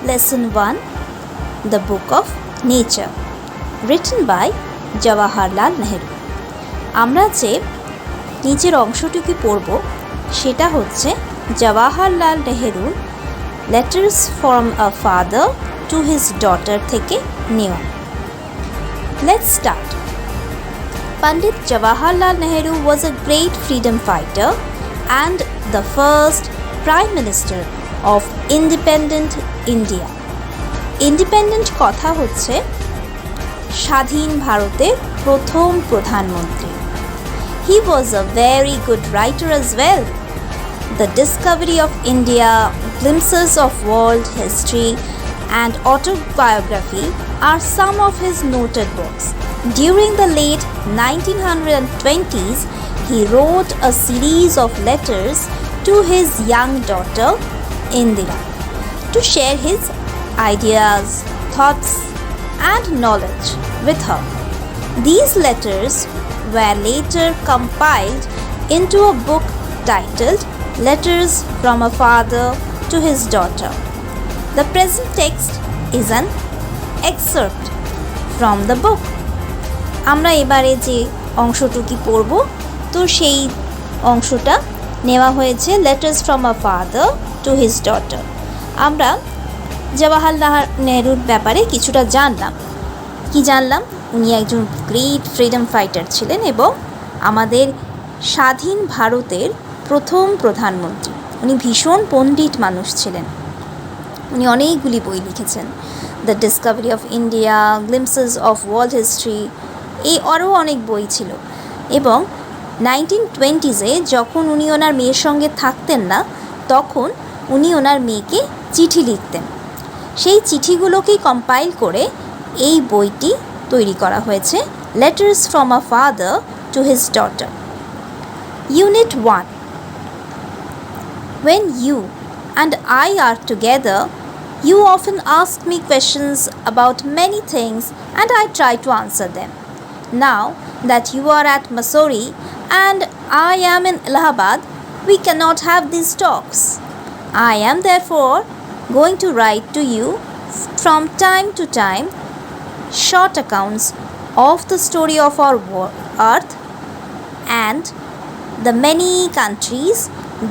Lesson 1, The Book of Nature, written by Jawaharlal Nehru. আমরা যে নিচের অংশটুকু পড়ব সেটা হচ্ছে জওয়াহরলাল নেহরুর letters from a father to his daughter থেকে নেওয়া। Let's start. Pandit Jawaharlal Nehru was a great freedom fighter and the first Prime Minister of independent India. Independent কথা হচ্ছে স্বাধীন ভারতের প্রথম প্রধানমন্ত্রী। He was a very good writer as well. The Discovery of India, Glimpses of World History and Autobiography are some of his noted books. During the late 1920s, he wrote a series of letters to his young daughter Indira to share his ideas, thoughts and knowledge with her. These letters were later compiled into a book titled Letters from a Father to His Daughter. The present text is an excerpt from the book. আমরা এবারে যে অংশটুকু পড়ব তো সেই অংশটা নেওয়া হয়েছে letters from a father to his daughter. আমরা জওয়াহরলাল নেহরুর ব্যাপারে কিছুটা জানলাম। কি জানলাম? উনি একজন গ্রেট ফ্রিডম ফাইটার ছিলেন এবং আমাদের স্বাধীন ভারতের প্রথম প্রধানমন্ত্রী। উনি ভীষণ পণ্ডিত মানুষ ছিলেন। উনি অনেকগুলি বই লিখেছেন, the Discovery of India, glimpses of world history, এই আরও অনেক বই ছিল। এবং 1920s যখন উনি ওনার মেয়ের সঙ্গে থাকতেন না, তখন উনি ওনার মেয়েকে চিঠি লিখতেন। সেই চিঠিগুলোকেই কম্পাইল করে এই বইটি তৈরি করা হয়েছে, letters from a father to his daughter. Unit 1. When you and I are together, you often ask me questions about many things and I try to answer them. Now that you are at Mussoorie and I am in Allahabad, we cannot have these talks. I am therefore going to write to you from time to time short accounts of the story of our earth and the many countries,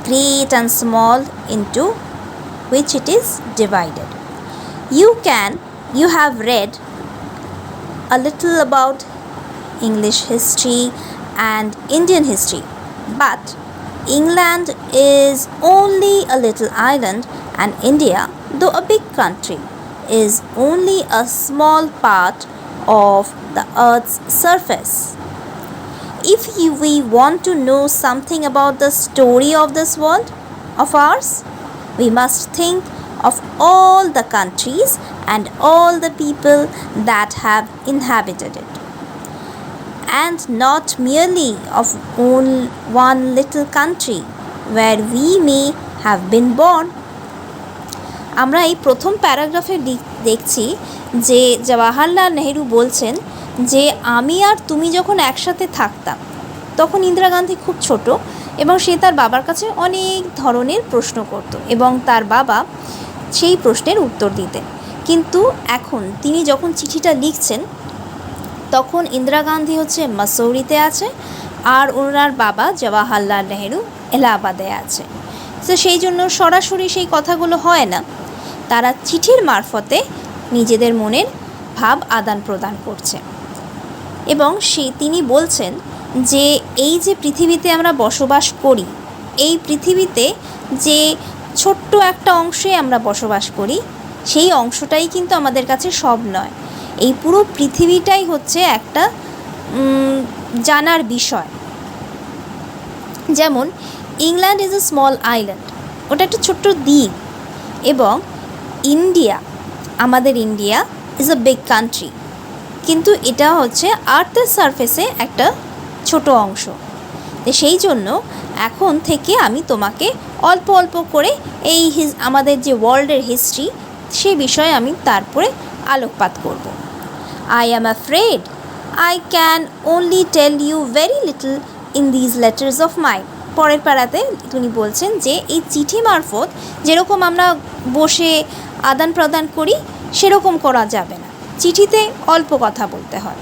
great and small, into which it is divided. You have read a little about English history and Indian history, but England is only a little island and India, though a big country, is only a small part of the earth's surface. If we want to know something about the story of this world of ours, we must think of all the countries and all the people that have inhabited it, and not merely of one little country where we may have been born. আমরা এই প্রথম প্যারাগ্রাফে দেখছি যে জওয়াহরলাল নেহরু বলছেন যে আমি আর তুমি যখন একসাথে থাকতাম তখন ইন্দিরা গান্ধী খুব ছোট এবং সে তার বাবার কাছে অনেক ধরনের প্রশ্ন করত এবং তার বাবা সেই প্রশ্নের উত্তর দিতেন। কিন্তু এখন তিনি যখন চিঠিটা লিখছেন তখন ইন্দিরা গান্ধী হচ্ছে মাসৌরিতে আছে আর ওনার বাবা জওয়াহরলাল নেহরু এলাহাবাদে আছে। তো সেই জন্য সরাসরি সেই কথাগুলো হয় না, তারা চিঠির মারফতে নিজেদের মনের ভাব আদান প্রদান করছে। এবং তিনি বলছেন যে এই যে পৃথিবীতে আমরা বসবাস করি, এই পৃথিবীতে যে ছোট্ট একটা অংশে আমরা বসবাস করি, সেই অংশটাই কিন্তু আমাদের কাছে সব নয়। এই পুরো পৃথিবীটাই হচ্ছে একটা জানার বিষয়। যেমন England is a small island, ওটা একটা ছোট্ট দ্বীপ, এবং ইন্ডিয়া, আমাদের India is a big country, কিন্তু এটা হচ্ছে আর্থের সারফেসে একটা ছোট অংশ। তো সেই জন্য এখন থেকে আমি তোমাকে অল্প অল্প করে এই আমাদের যে ওয়ার্ল্ডের হিস্ট্রি সে বিষয়ে আমি তারপরে আলোকপাত করব। I am afraid I can only tell you very little in these letters of mine. পরের পাড়াতে তিনি বলছেন যে এই চিঠি মারফত যেরকম আমরা বসে আদান প্রদান করি সেরকম করা যাবে না, চিঠিতে অল্প কথা বলতে হয়।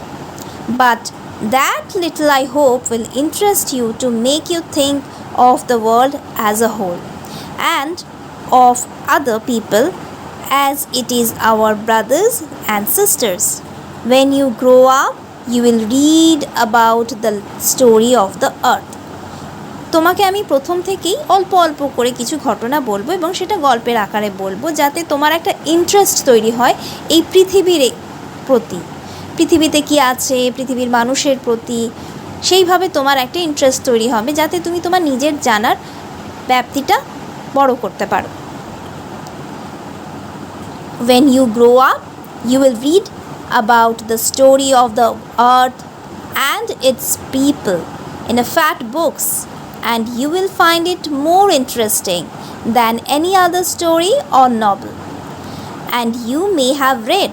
But that little I hope will interest you to make you think of the world as a whole and of other people as it is our brothers and sisters. When you grow up, you will read about the story of the earth. তোমাকে আমি প্রথম থেকেই অল্প অল্প করে কিছু ঘটনা বলবো এবং সেটা গল্পের আকারে বলবো, যাতে তোমার একটা ইন্টারেস্ট তৈরি হয় এই পৃথিবীর প্রতি, পৃথিবীতে কি আছে, পৃথিবীর মানুষের প্রতি। সেইভাবে তোমার একটা ইন্টারেস্ট তৈরি হবে, যাতে তুমি তোমার নিজের জানার ব্যাপ্তিটা বড় করতে পারো। When you grow up, you will read about the story of the earth and its people in a fat books, and you will find it more interesting than any other story or novel. And you may have read.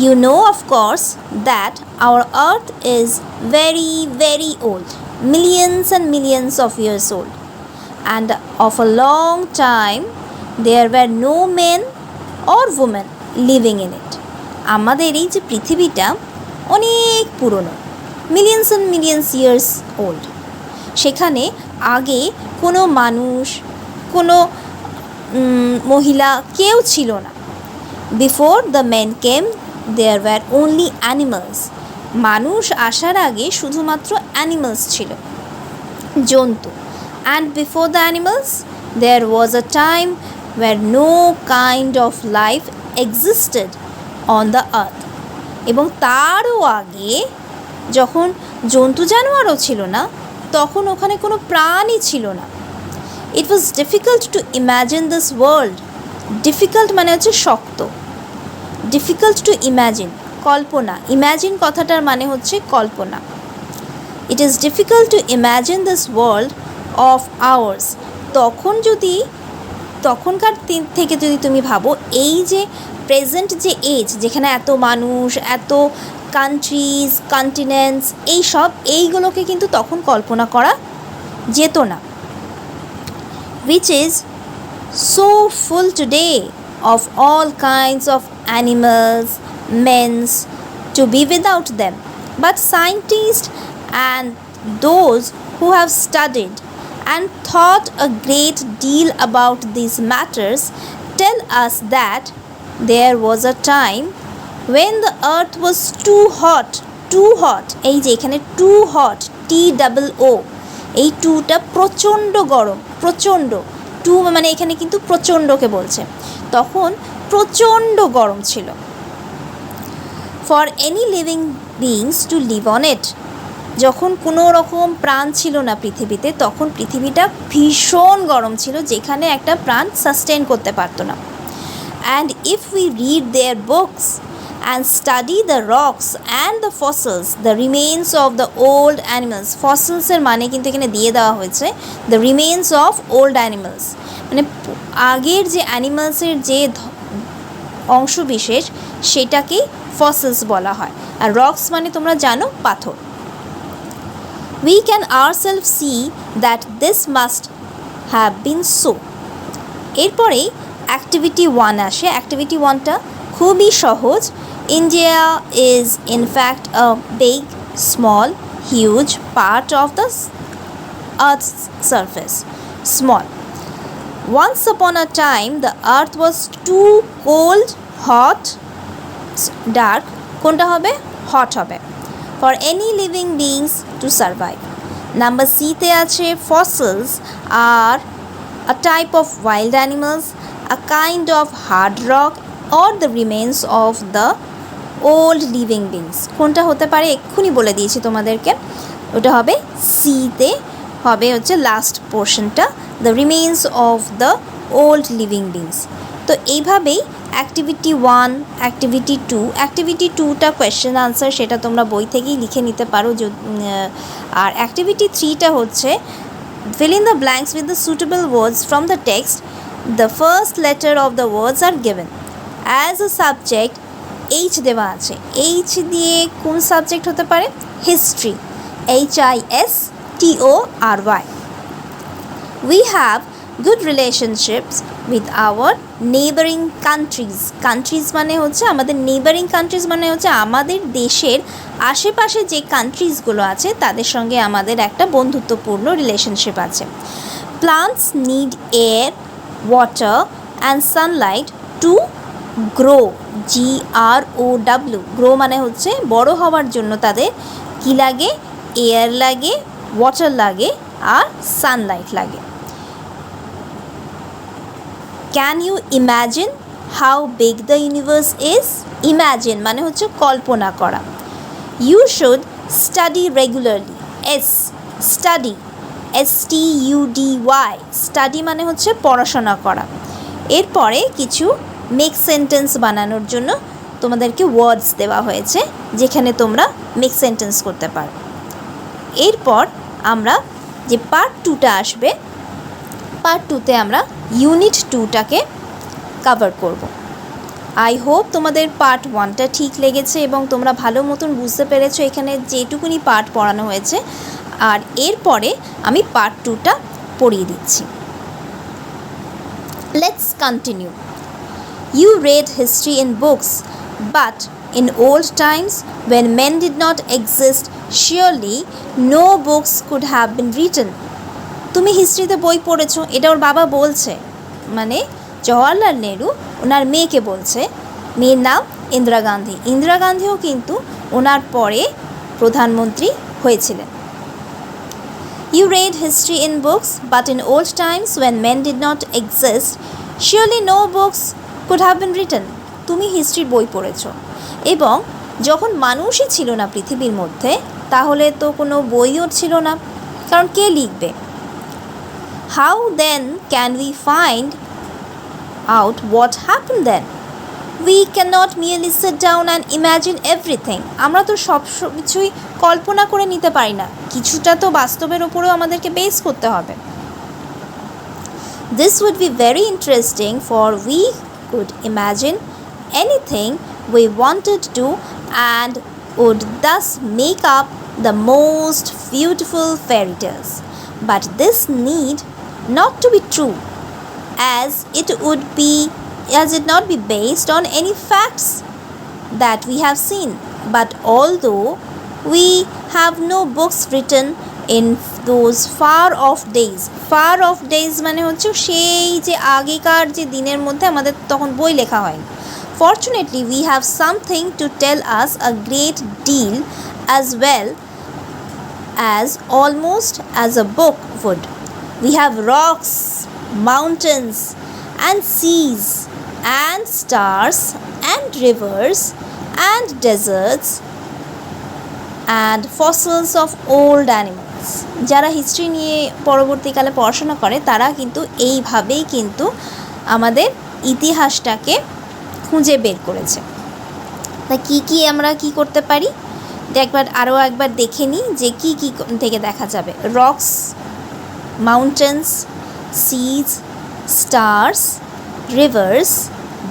You know, of course, that our earth is very, very old, millions and millions of years old, and of a long time there were no men or women living in it. আমাদের এই যে পৃথিবীটা অনেক পুরনো, millions and millions years old, সেখানে আগে কোনো মানুষ, কোনো মহিলা কেউ ছিল না। Before the men came there were only animals. মানুষ আসার আগে শুধুমাত্র অ্যানিমালস ছিল, জন্তু। And before the animals there was a time where no kind of life existed on the earth. এবং তারও আগে যখন জন্তু জানোয়ারও ছিল না, তখন ওখানে কোনো প্রাণী ছিল না। It was difficult to imagine this world. Difficult মানে হচ্ছে শক্ত, difficult to imagine Kalpana, imagine কথাটার মানে হচ্ছে কল্পনা। It is difficult to imagine this world of ours. তখনকার থেকে যদি তুমি ভাবো, এই যে প্রেজেন্ট যে এজ, যেখানে এত মানুষ, এত কান্ট্রিজ, কন্টিনেন্টস, এইগুলোকে কিন্তু তখন কল্পনা করা যেত না। which is so full today of all kinds of animals, means to be without them. But scientists and those who have studied and thought a great deal about these matters tell us that there was a time when the earth was too hot. এই যে এখানে too hot, TOO, এই টুটা প্রচণ্ড গরম, প্রচণ্ড two মানে এখানে কিন্তু প্রচণ্ডকে বলছে, তখন প্রচণ্ড গরম ছিল। For any living beings to live on it, যখন কোনো রকম প্রাণ ছিল না পৃথিবীতে, তখন পৃথিবীটা ভীষণ গরম ছিল, যেখানে একটা প্রাণ সাস্টেন করতে পারতো না। And if we read their books and study the rocks and the fossils, the remains of the old animals. Fossils এর মানে কিন্তু এখানে দিয়ে দেওয়া হয়েছে the remains of old animals, মানে আগের যে অ্যানিমালসের যে অংশ বিশেষ সেটাকেই ফসিলস বলা হয়। আর রক্স মানে তোমরা জানো পাথর। We can ourselves see that this must have been so. এরপরে অ্যাক্টিভিটি 1 আসে। অ্যাক্টিভিটি 1টা খুবই সহজ। India is in fact a big, small, huge part of the Earth's surface. Small. Once upon a time, the Earth was too cold, hot, dark. কোনটা হবে? Hot হবে। For any living beings to survive. Number C তে আছে fossils are a type of wild animals, a kind of hard rock, or the remains of the old living beings. কোনটা হতে পারে এক্ষুনি বলে দিয়েছি তোমাদেরকে, ওটা হবে সি তে, হবে হচ্ছে লাস্ট পোর্শনটা, the remains of the old living beings. তো এইভাবেই অ্যাক্টিভিটি 1, অ্যাক্টিভিটি 2, অ্যাক্টিভিটি 2টা কোয়েশ্চেন আনসার, সেটা তোমরা বই থেকেই লিখে নিতে পারো। আর অ্যাক্টিভিটি 3টা হচ্ছে fill in the blanks with the suitable words from the text. The first letter of the words are given. As a subject, H দেওয়া আছে। H দিয়ে কোন সাবজেক্ট হতে পারে? History, HISTORY. We have good relationships with our neighboring countries. Countries মানে হচ্ছে আমাদের neighboring countries মানে হচ্ছে আমাদের দেশের আশেপাশে যে কান্ট্রিজগুলো আছে তাদের সঙ্গে আমাদের একটা বন্ধুত্বপূর্ণ রিলেশনশিপ আছে. Plants need air, water and sunlight to grow. GROW. grow মানে হচ্ছে বড় হওয়ার জন্য তাদের কি লাগে? এয়ার লাগে, ওয়াটার লাগে আর সানলাইট লাগে. Can you imagine how big the universe is? Imagine মানে হচ্ছে কল্পনা করা. You should study regularly. Study. STUDY. Study মানে হচ্ছে পড়াশোনা করা. এরপরে কিছু মেক সেন্টেন্স বানানোর জন্য তোমাদেরকে ওয়ার্ডস দেওয়া হয়েছে যেখানে তোমরা মেক সেন্টেন্স করতে পারো. এরপর আমরা যে পার্ট 2টা আসবে, পার্ট 2তে আমরা ইউনিট 2টাকে কভার করব. আই হোপ তোমাদের পার্ট 1টা ঠিক লেগেছে এবং তোমরা ভালো মতন বুঝতে পেরেছো এখানে যেটুকুনি পার্ট পড়ানো হয়েছে. আর এরপরে আমি পার্ট 2টা পড়িয়ে দিচ্ছি. Let's continue. You read history in books, but in old times when men did not exist, surely no books could have been written. তুমি হিস্ট্রিতে বই পড়েছো, এটা ওর বাবা বলছে, মানে জওহরলাল নেহরু ওনার মেয়েকে বলছে. মেয়ের নাম ইন্দিরা গান্ধী. ইন্দিরা গান্ধীও কিন্তু ওনার পরে প্রধানমন্ত্রী হয়েছিলেন. You read history in books, but in old times when men did not exist, surely no books could have been written. তুমি হিস্ট্রির বই পড়েছো এবং যখন মানুষই ছিল না পৃথিবীর মধ্যে তাহলে তো কোনো বইও ছিল না, কারণ কে লিখবে? How then can we find out what happened then? We cannot merely sit down and imagine everything. আমরা তো সব কিছুই কল্পনা করে নিতে পারি না, কিছুটা তো বাস্তবের উপরেও আমাদেরকে বেস করতে হবে. This would be very interesting, for we could imagine anything we wanted to and would thus make up the most beautiful fairy tales. But this need not to be true, as it not be based on any facts that we have seen. But although we have no books written in those far off days মানে হচ্ছে সেই যে আগেকার যে দিনের মধ্যে আমাদের তখন বই লেখা হয়নি. Fortunately we have something to tell us a great deal, as well as almost as a book would. We have rocks, mountains and seas and stars and rivers and deserts and fossils of old animals. যারা history নিয়ে পরবর্তীকালে পড়াশোনা করে তারা কিন্তু এইভাবেই কিন্তু আমাদের ইতিহাসটাকে খুঁজে বের করেছে. তা কি আমরা কি করতে পারি আরও একবার দেখে নিই যে কি থেকে দেখা যাবে. Rocks, mountains, seas, stars, rivers,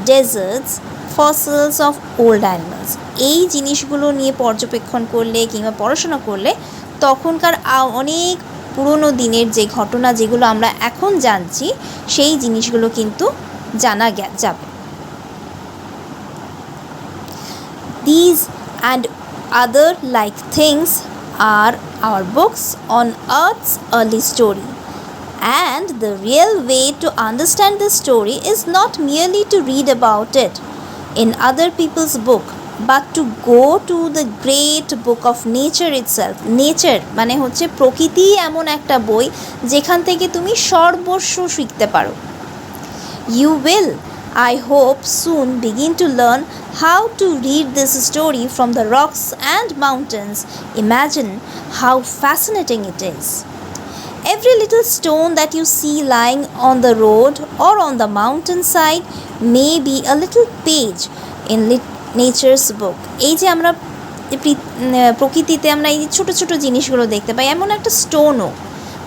deserts, fossils of old animals. এই জিনিসগুলো নিয়ে পর্যবেক্ষণ করলে কিংবা পড়াশোনা করলে তখনকার অনেক পুরনো দিনের যে ঘটনা যেগুলো আমরা এখন জানছি সেই জিনিসগুলো কিন্তু জানা যাবে. These and other like things are our books on Earth's early story. And the real way to understand this story is not merely to read about it in other people's book, but to go to the great book of nature itself. Nature মানে হচ্ছে প্রকৃতি এমন একটা বই যেখান থেকে তুমি সর্বস্ব শিখতে পারো. You will, I hope, soon begin to learn how to read this story from the rocks and mountains. Imagine how fascinating it is. Every little stone that you see lying on the road or on the mountainside may be a little page in nature's book. এই যে আমরা প্রকৃতিতে আমরা এই ছোট ছোট জিনিসগুলো দেখতে পাই, এমন একটা স্টোনও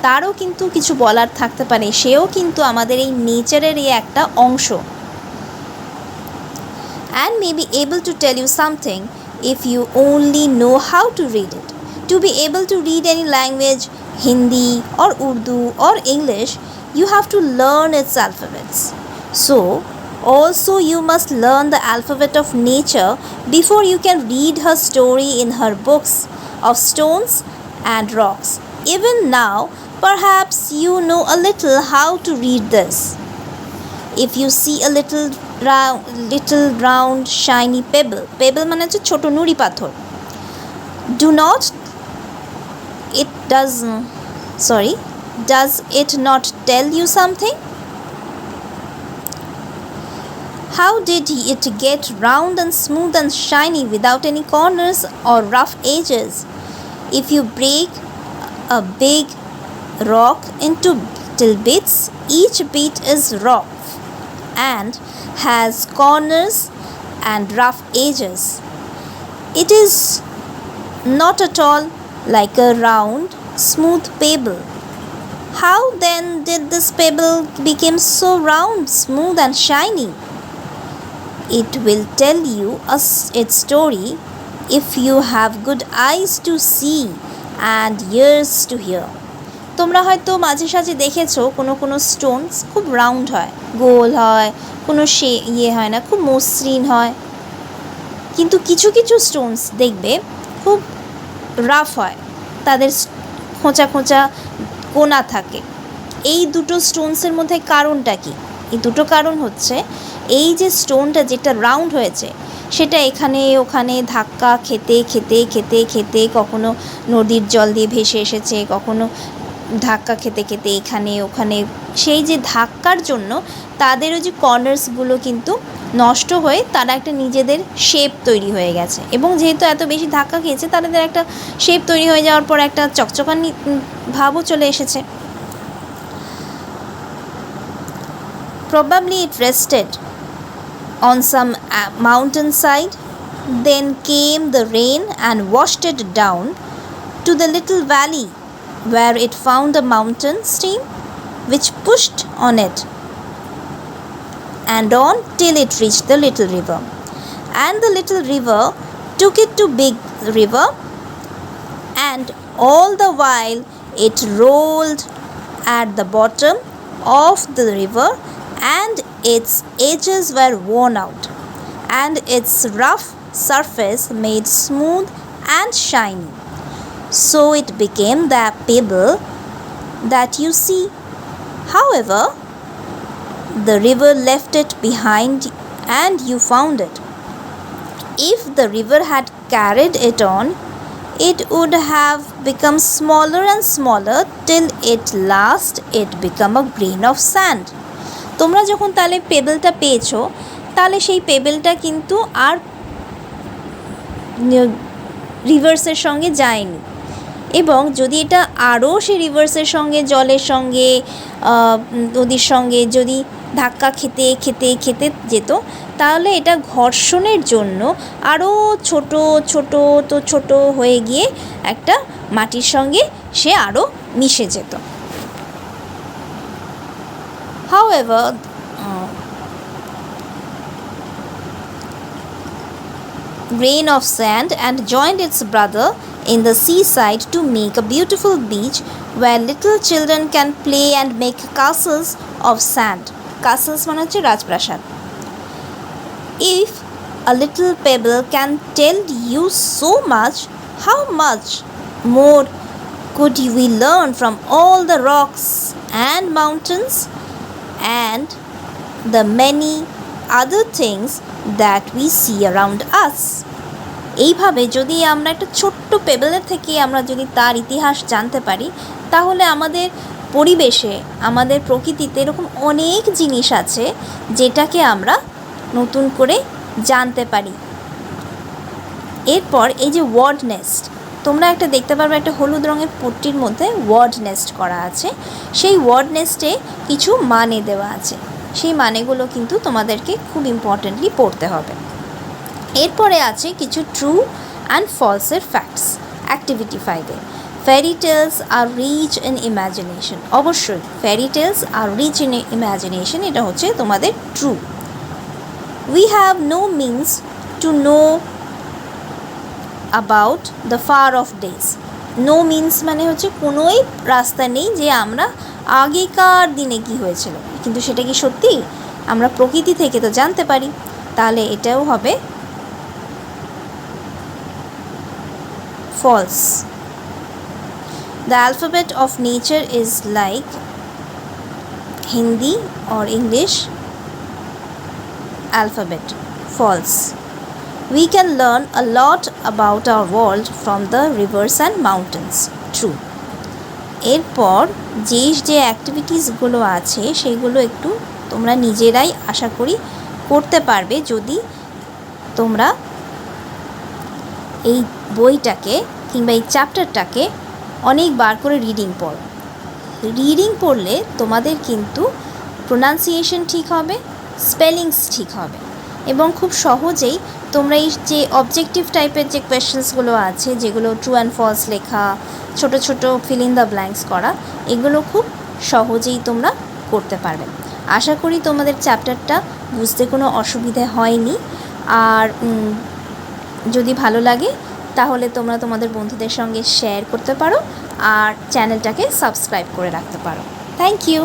তারও কিন্তু কিছু বলার থাকতে পারে, সেও কিন্তু আমাদের এই নেচারেরই একটা অংশ. And may be able to tell you something if you only know how to read it. To be able to read any language Hindi or Urdu or English, you have to learn its alphabets. So, also you must learn the alphabet of nature before you can read her story in her books of stones and rocks. Even now, perhaps you know a little how to read this. If you see a little round shiny pebble মানে হচ্ছে ছোট নুড়ি পাথর, do not it does sorry does it not tell you something? How did it get round and smooth and shiny without any corners or rough edges? If you break a big rock into little bits, each bit is rough and has corners and rough edges. It is not at all like a round, smooth pebble. How then did this pebble become so round, smooth and shiny? It will tell you its story if you have good eyes to see and ears to hear. তোমরা হয়তো মাঝে সাঝে দেখেছো কোনো Stones খুব round হয়, গোল হয়, কোনো হয় না, খুব মসৃণ হয়। কিন্তু কিছু কিছু স্টোনস দেখবে খুব রাফ হয়, তাদের খোঁচা খোঁচা কোনা থাকে। এই দুটো স্টোনসের মধ্যে কারণটা কি? এই দুটো কারণ হচ্ছে, এই যে স্টোনটা যেটা রাউন্ড হয়েছে সেটা এখানে ওখানে ধাক্কা খেতে খেতে খেতে খেতে কখনো নদীর জল দিয়ে ভেসে এসেছে, কখনো ধাক্কা খেতে খেতে এখানে ওখানে, সেই যে ধাক্কার জন্য তাদেরও যে কর্নার্সগুলো কিন্তু নষ্ট হয়ে তারা একটা নিজেদের শেপ তৈরি হয়ে গেছে। এবং যেহেতু এত বেশি ধাক্কা খেয়েছে, তাদের একটা শেপ তৈরি হয়ে যাওয়ার পর একটা চকচকানি ভাবও চলে এসেছে। Probably it rested on some mountain side. Then came the rain and washed it down to the little valley where it found a mountain stream which pushed on it and on till it reached the little river. And the little river took it to big river, and all the while it rolled at the bottom of the river, and its edges were worn out, and its rough surface made smooth and shiny. So it became the pebble that you see. However, the river left it behind and you found it. If the river had carried it on, it would have become smaller and smaller till at last it became a grain of sand. তোমরা যখন তাহলে পেবেলটা পেয়েছো, তাহলে সেই পেবেলটা কিন্তু আর রিভার্সের সঙ্গে যায়নি, এবং যদি এটা আরও সেই রিভার্সের সঙ্গে, জলের সঙ্গে, নদীর সঙ্গে যদি ধাক্কা খেতে খেতে খেতে যেত, তাহলে এটা ঘর্ষণের জন্য আরও ছোট ছোট তো ছোট হয়ে গিয়ে একটা মাটির সঙ্গে সে আরও মিশে যেত। However, grain of sand and joined its brother in the seaside to make a beautiful beach where little children can play and make castles of sand. Castles মানে হচ্ছে রাজপ্রাসাদ। If a little pebble can tell you so much, how much more could we learn from all the rocks and mountains and the many other things that we see around us? এইভাবে যদি আমরা একটা ছোট্ট পেবেলের থেকে আমরা যদি তার ইতিহাস জানতে পারি, তাহলে আমাদের পরিবেশে, আমাদের প্রকৃতিতে এরকম অনেক জিনিস আছে যেটাকে আমরা নতুন করে জানতে পারি। এরপর এই যে ওয়ার্ড নেস্ট, তোমরা একটা দেখতে পারবে, একটা হলুদ রঙের পট্টির মধ্যে ওয়ার্ড নেস্ট করা আছে। সেই ওয়ার্ড নেস্টে কিছু মানে দেওয়া আছে, সেই মানেগুলো কিন্তু তোমাদেরকে খুব ইম্পর্টেন্টলি পড়তে হবে। এরপরে আছে কিছু ট্রু অ্যান্ড ফলসের ফ্যাক্টস অ্যাক্টিভিটি 5-এ। Fairy tales are rich in imagination. অবশ্যই fairy tales are rich in imagination, এটা হচ্ছে তোমাদের true. We have no means to know about the far off days. No means মানে হচ্ছে কোনোই রাস্তা নেই যে আমরা আগেকার দিনে কি হয়েছিল, কিন্তু সেটা কি সত্যি? আমরা প্রকৃতি থেকে তো জানতে পারি। তাহলে এটাও হবে false. The alphabet of nature is like Hindi or English alphabet. False. We can learn a lot about our world from the rivers and mountains. True. এরপর যে অ্যাক্টিভিটিসগুলো আছে সেগুলো একটু তোমরা নিজেরাই আশা করি করতে পারবে যদি তোমরা এই বইটাকে কিংবা এই চ্যাপ্টারটাকে অনেকবার করে রিডিং পড়ো। রিডিং পড়লে তোমাদের কিন্তু প্রোনাউন্সিয়েশন ঠিক হবে, স্পেলিংস ঠিক হবে এবং খুব সহজেই তোমরা এই যে অবজেক্টিভ টাইপের যে কোয়েশ্চেন্সগুলো আছে, যেগুলো ট্রু অ্যান্ড ফলস লেখা, ছোট ছোট ফিল ইন দ্য ব্ল্যাঙ্কস করা, এগুলো খুব সহজেই তোমরা করতে পারবে। আশা করি তোমাদের চ্যাপ্টারটা বুঝতে কোনো অসুবিধে হয়নি। আর যদি ভালো লাগে তাহলে তোমরা তোমাদের বন্ধুদের সঙ্গে শেয়ার করতে পারো আর চ্যানেলটাকে সাবস্ক্রাইব করে রাখতে পারো। Thank you.